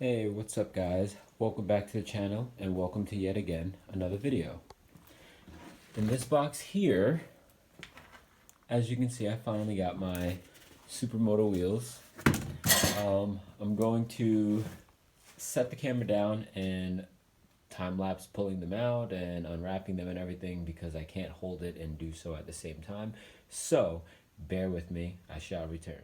Hey, what's up guys? Welcome back to the channel and welcome to yet again another video. In this box here, as you can see, I finally got my supermoto wheels. I'm going to set the camera down and time-lapse pulling them out and unwrapping them and everything because I can't hold it and do so at the same time. So bear with me, I shall return.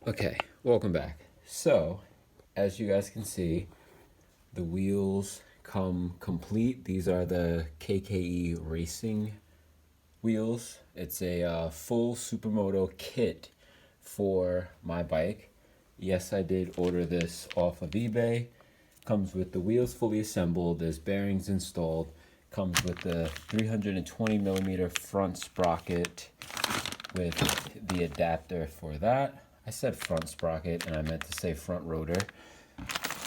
Okay, welcome back. So, as you guys can see, the wheels come complete. These are the KKE Racing wheels. It's a full supermoto kit for my bike. Yes, I did order this off of eBay. Comes with the wheels fully assembled. There's bearings installed. Comes with the 320 millimeter front sprocket with the adapter for that. I said front sprocket and I meant to say front rotor.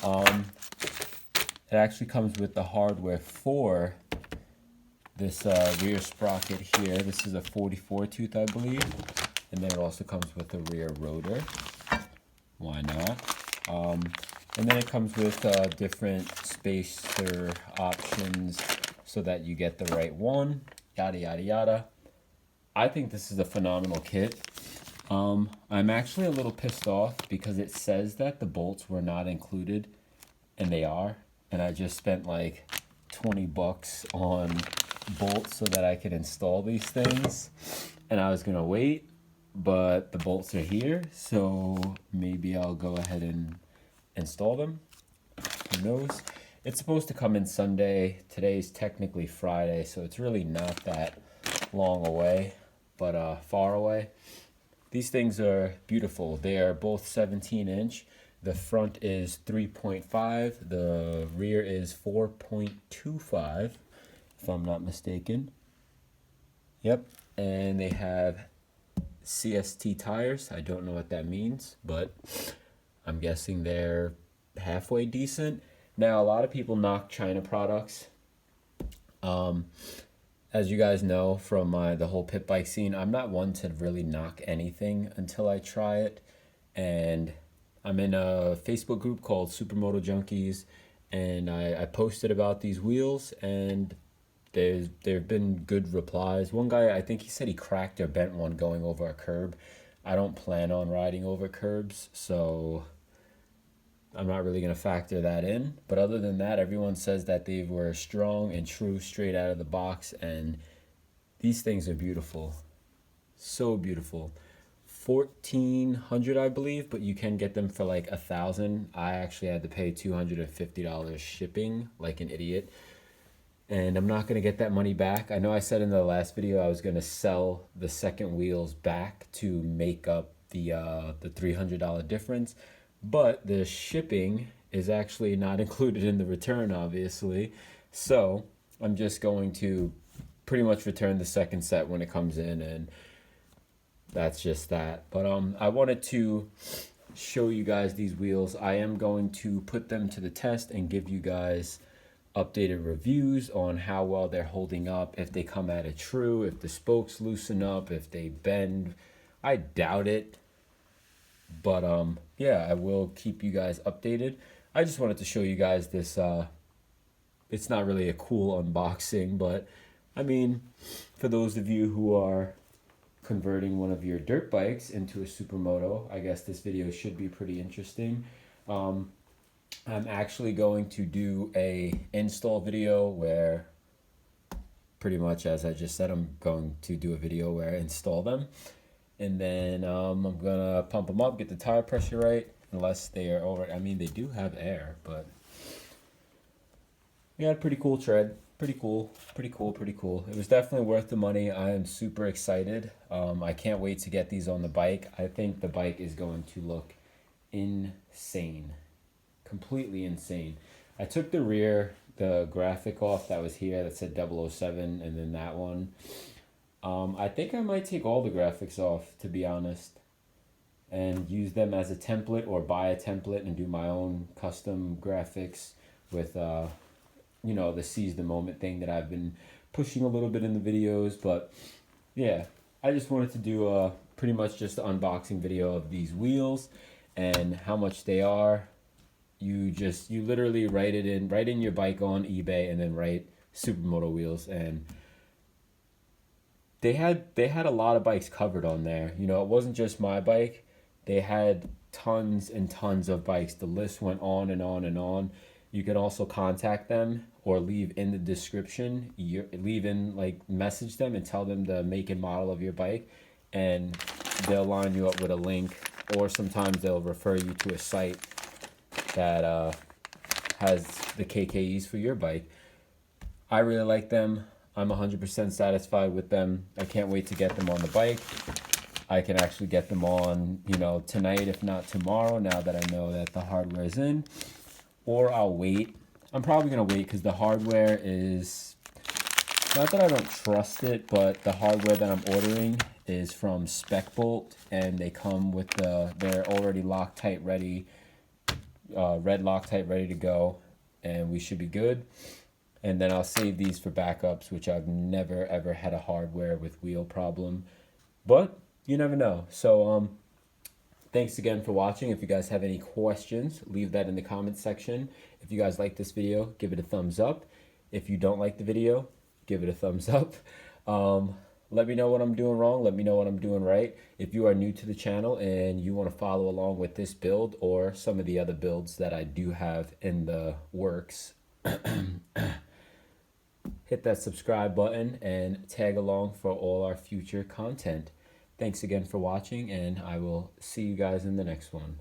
It actually comes with the hardware for this rear sprocket here. This is a 44 tooth, I believe. And then it also comes with the rear rotor. Why not? And then it comes with different spacer options so that you get the right one. Yada, yada, yada. I think this is a phenomenal kit. I'm actually a little pissed off because it says that the bolts were not included, and they are. And I just spent like 20 bucks on bolts so that I could install these things. And I was gonna wait, but the bolts are here, so maybe I'll go ahead and install them. Who knows? It's supposed to come in Sunday. Today's technically Friday, so it's really not that long away, but far away. These things are beautiful. They are both 17-inch. The front is 3.5. The rear is 4.25, if I'm not mistaken. Yep. And they have CST tires. I don't know what that means, but I'm guessing they're halfway decent. Now, a lot of people knock China products. As you guys know from the whole pit bike scene, I'm not one to really knock anything until I try it. And I'm in a Facebook group called Supermoto Junkies, and I posted about these wheels, and there have been good replies. One guy, I think he said he cracked or bent one going over a curb. I don't plan on riding over curbs, so I'm not really going to factor that in. But other than that, everyone says that they were strong and true straight out of the box, and these things are beautiful. So beautiful. 1,400, I believe, but you can get them for like 1,000. I actually had to pay $250 shipping like an idiot, and I'm not going to get that money back. I know I said in the last video I was going to sell the second wheels back to make up the $300 difference, but the shipping is actually not included in the return, obviously. So I'm just going to pretty much return the second set when it comes in, and that's just that. But I wanted to show you guys these wheels. I am going to put them to the test and give you guys updated reviews on how well they're holding up, if they come at it true, if the spokes loosen up, if they bend. I doubt it, but yeah, I will keep you guys updated. I just wanted to show you guys this. It's not really a cool unboxing, but I mean, for those of you who are converting one of your dirt bikes into a supermoto, I guess this video should be pretty interesting. I'm actually going to do a install video where pretty much, as I just said, I'm going to do a video where I install them, and then I'm gonna pump them up, get the tire pressure right, unless they are over. I mean, they do have air, but we got a pretty cool tread. Pretty cool. It was definitely worth the money. I am super excited. I can't wait to get these on the bike. I think the bike is going to look insane. Completely insane. I took the graphic off that was here that said 007, and then that one. I think I might take all the graphics off, to be honest, and use them as a template or buy a template and do my own custom graphics with you know, the seize the moment thing that I've been pushing a little bit in the videos. But yeah, I just wanted to do a pretty much just an unboxing video of these wheels and how much they are. You literally write in your bike on eBay and then write supermoto wheels, and they had a lot of bikes covered on there. You know, it wasn't just my bike. They had tons and tons of bikes. The list went on and on and on. You can also contact them or leave in the description. Message them and tell them the make and model of your bike, and they'll line you up with a link, or sometimes they'll refer you to a site that has the KKEs for your bike. I really like them. I'm 100% satisfied with them. I can't wait to get them on the bike. I can actually get them on, you know, tonight, if not tomorrow, now that I know that the hardware is in. Or I'll wait. I'm probably going to wait because the hardware is, not that I don't trust it, but the hardware that I'm ordering is from Spec Bolt, and they come with they're already Loctite ready, red Loctite ready to go, and we should be good. And then I'll save these for backups, which I've never ever had a hardware with wheel problem, but you never know. So thanks again for watching. If you guys have any questions, leave that in the comment section. If you guys like this video, give it a thumbs up. If you don't like the video, give it a thumbs up. Let me know what I'm doing wrong. Let me know what I'm doing right. If you are new to the channel and you want to follow along with this build or some of the other builds that I do have in the works, hit that subscribe button and tag along for all our future content. Thanks again for watching, and I will see you guys in the next one.